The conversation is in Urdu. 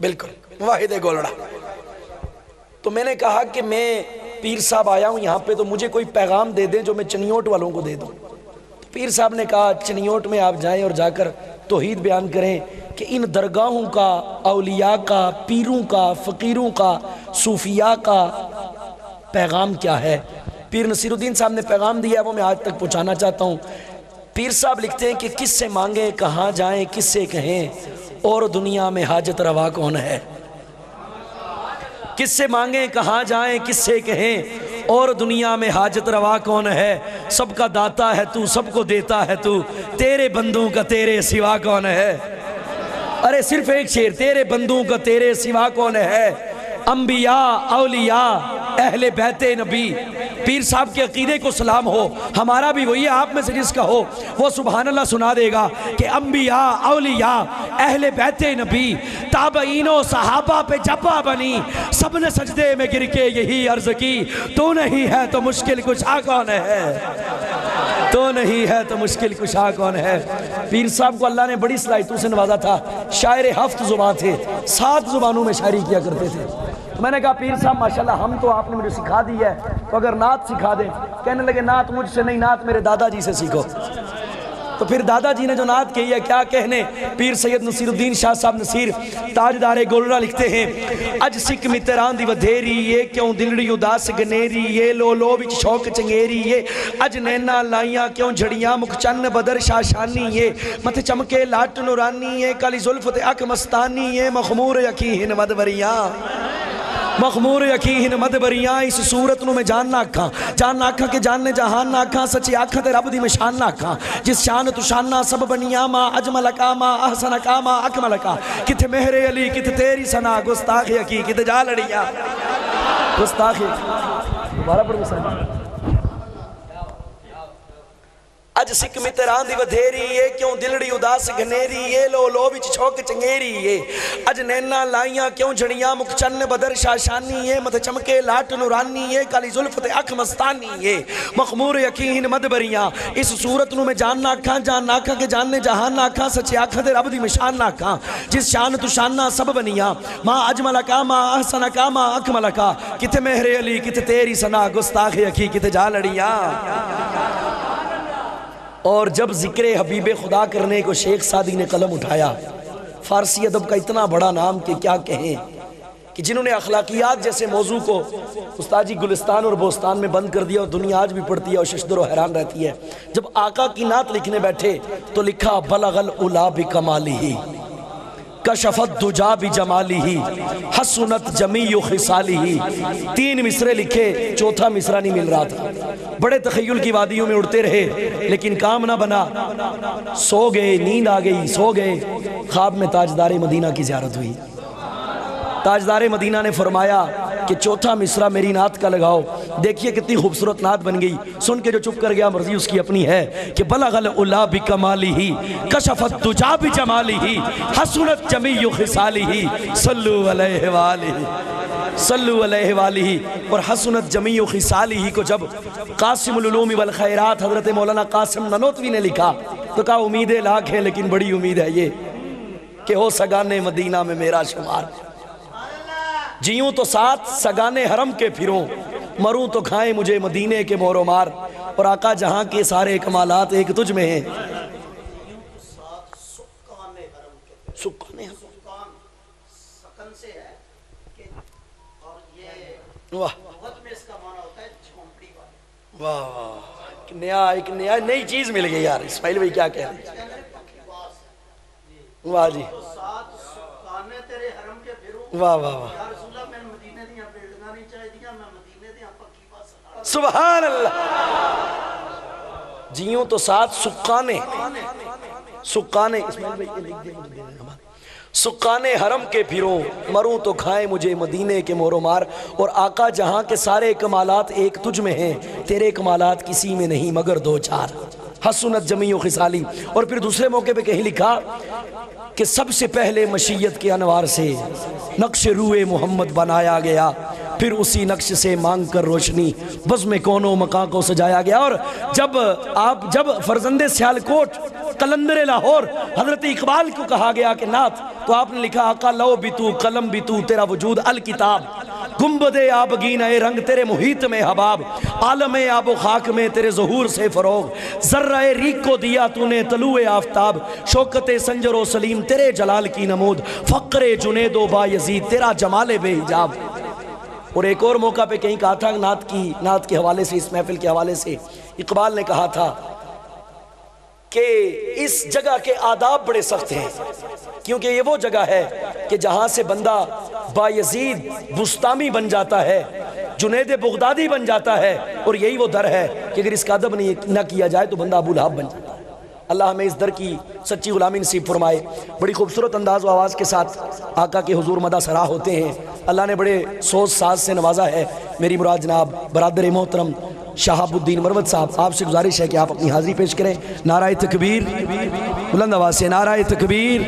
بالکل واحد گولڑا۔ تو میں نے کہا کہ میں پیر صاحب آیا ہوں یہاں پہ، تو مجھے کوئی پیغام دے دیں جو میں چنیوٹ والوں کو دے دوں۔ تو پیر صاحب نے کہا چنیوٹ میں آپ جائیں اور جا کر توحید بیان کریں کہ ان درگاہوں کا، اولیاء کا، پیروں کا، فقیروں کا، صوفیاء کا پیغام کیا ہے۔ پیر نصیر الدین صاحب نے پیغام دیا، وہ میں آج تک پہنچانا چاہتا ہوں۔ پیر صاحب لکھتے ہیں کہ کس سے مانگیں کہاں جائیں کس سے کہیں، اور دنیا میں حاجت روا کون ہے۔ کس سے مانگیں کہاں جائیں کس سے کہیں، اور دنیا میں حاجت روا کون ہے۔ سب کا داتا ہے تو، سب کو دیتا ہے تو، تیرے بندوں کا تیرے سوا کون ہے۔ ارے صرف ایک شعر، تیرے بندوں کا تیرے سوا کون ہے۔ انبیاء، اولیاء، اہل بیت نبی۔ پیر صاحب کے عقیدے کو سلام ہو، ہمارا بھی وہی ہے، آپ میں سے جس کا ہو وہ سبحان اللہ سنا دے گا کہ انبیاء، اولیاء، اہل بیت نبی، تابعین و صحابہ پہ جپا بنی، سب نے سجدے میں گر کے یہی عرض کی، تو نہیں ہے تو مشکل کشا کون ہے، تو نہیں ہے تو مشکل کشا کون ہے۔ پیر صاحب کو اللہ نے بڑی صلاحیتوں سے نوازا تھا، شاعر 7 زبان تھے، 7 زبانوں میں شاعری کیا کرتے تھے۔ میں نے کہا پیر صاحب ماشاءاللہ ہم تو آپ نے مجھے سکھا دی ہے، تو اگر نعت سکھا دیں۔ کہنے لگے نعت مجھ سے نہیں، نعت میرے دادا جی سے سیکھو۔ تو پھر دادا جی نے جو نعت کہی ہے کیا کہنے، پیر سید نصیر الدین شاہ صاحب نصیر تاجدار گولڑا لکھتے ہیں، اج سکھ متران دی ودھیری یہ کیوں دلڑی اداس گنیری یہ لو لو وچ شوق چنگیری یہ اج نینا لائیاں کیوں جھڑیاں مکھ چن بدر شاشانی یہ متھ چمکے لاٹ نورانی یہ کالی زلف تے اک مستانی یہ مخمور یقین مدبریاں مخمور یقین مدبریاں۔ اس صورت نو میں جاننا آکھاں، جاننا آکھاں کہ جاننے جہان نہ آکھاں، سچی آکھاں تے رب دی میں شان نہ آکھاں، جس شان تو شانہ سب بنیاں ما اجمل کا ما احسن کا ما اکمل کا، کتے مہر علی کتے تیری سنا گستاخی کی کتے جا لڑیاں گستاخی دوبارہ پر مسلمان۔ اج سکھ متران دی ودھیری یہ کیوں دلڑی اداس گھنیری یہ لو لو وچ چھوک چنگیری یہ اج نینا لائیاں کیوں جھڑیاں مکھ چن بدر شاشانی یہ متھ چمکے لاٹ نورانی یہ کالی زلف تے اکھ مستانی یہ مخمور یقین مدبریاں۔ اس صورت نو میں جاننا آکھاں، جاننا آکھاں کہ جاننے جہان نہ آکھاں، سچے آکھاں تے رب دی میں شان نہ آکھاں، جس شان تو شانہ سب بنیاں ما اجمل کا ما احسن کا ما اکمل کا، کتے مہر علی کتے تیری سنا گستاخی کی کتے جا لڑیاں۔ اور جب ذکر حبیب خدا کرنے کو شیخ سعدی نے قلم اٹھایا، فارسی ادب کا اتنا بڑا نام کہ کیا کہیں، کہ جنہوں نے اخلاقیات جیسے موضوع کو استاد جی گلستان اور بوستان میں بند کر دیا اور دنیا آج بھی پڑھتی ہے اور ششدر و حیران رہتی ہے۔ جب آقا کی نعت لکھنے بیٹھے تو لکھا بلغ العلا بکمالہ کشفت دجا بجمالہ حسنت جمیع خصالہ۔ 3 مصرے لکھے، 4تھا مصرہ نہیں مل رہا تھا، بڑے تخیل کی وادیوں میں اڑتے رہے لیکن کام نہ بنا، سو گئے، نیند آ گئی، سو گئے، خواب میں تاجدار مدینہ کی زیارت ہوئی۔ تاجدار مدینہ نے فرمایا کہ 4تھا مصرع میری نعت کا لگاؤ۔ دیکھیے کتنی خوبصورت نعت بن گئی، سن کے جو چپ کر گیا مرضی اس کی اپنی ہے کہ بلغ العلا بکمالہ کشفت دجا بجمالہ حسنت جمیع خصالہ صلو علیہ وآلہ صلو علیہ وآلہ۔ اور حسنت جمیع خصالہ کو جب قاسم العلوم والخیرات حضرت مولانا قاسم ننوتوی نے لکھا تو کہا امیدیں لاکھ ہیں لیکن بڑی امید ہے یہ کہ ہو سگانے مدینہ میں میرا شمار، جیوں تو ساتھ سگانے حرم کے پھروں، مروں تو کھائیں مجھے مدینے کے مور و مار۔ اور آقا جہاں کے سارے کمالات ایک تجھ میں ہیں۔ سکن سے ہے اور یہ واہ لغت میں اس کا معنی ہوتا ہے جھونپڑی والا۔ واہ ایک نئی چیز مل گئی یار، اسماعیل بھائی کیا کہہ رہے ہیں؟ واہ جی واہ واہ واہ سبحان اللہ۔ جیوں تو ساتھ سکانے سکانے حرم کے پھروں، مروں تو کھائیں مجھے مدینے کے مور و مار۔ اور آقا جہاں کے سارے کمالات ایک تجھ میں ہیں، تیرے کمالات کسی میں نہیں مگر 2-4 حسنت جمیع خصالی۔ اور پھر دوسرے موقع پہ کہیں لکھا کہ سب سے پہلے مشیت کے انوار سے نقش روئے محمد بنایا گیا، پھر اسی نقش سے مانگ کر روشنی بزم کونوں مکان کو سجایا گیا۔ اور جب فرزند سیالکوٹ قلندر لاہور حضرت اقبال کو کہا گیا کہ نعت، تو آپ نے لکھا آقا لو بھی تو قلم بھی تو تیرا وجود الکتاب، گنبد آبگین اے رنگ تیرے محیط میں حباب، عالم آب و خاک میں تیرے ظہور سے فروغ، ذرہ ریگ کو دیا تو نے طلوع آفتاب، شوکت سنجر و سلیم تیرے جلال کی نمود، فقر جنید و با یزید تیرا جمال بے حجاب۔ اور ایک اور موقع پہ کہیں کہا تھا نعت کے حوالے سے، اس محفل کے حوالے سے اقبال نے کہا تھا کہ اس جگہ کے آداب بڑے سخت ہیں، کیونکہ یہ وہ جگہ ہے کہ جہاں سے بندہ بایزید بستامی بن جاتا ہے، جنید بغدادی بن جاتا ہے، اور یہی وہ در ہے کہ اگر اس کا ادب نہ کیا جائے تو بندہ ابو لہب بن جاتا ہے۔ اللہ ہمیں اس در کی سچی غلامی نصیب فرمائے۔ بڑی خوبصورت انداز و آواز کے ساتھ آقا کے حضور مدح سرا ہوتے ہیں، اللہ نے بڑے سوز ساز سے نوازا ہے۔ میری مراد جناب برادر محترم شہاب الدین مروت صاحب، آپ سے گزارش ہے کہ آپ اپنی حاضری پیش کریں۔ نعرہ تکبیر، بلند آواز سے نعرہ تکبیر۔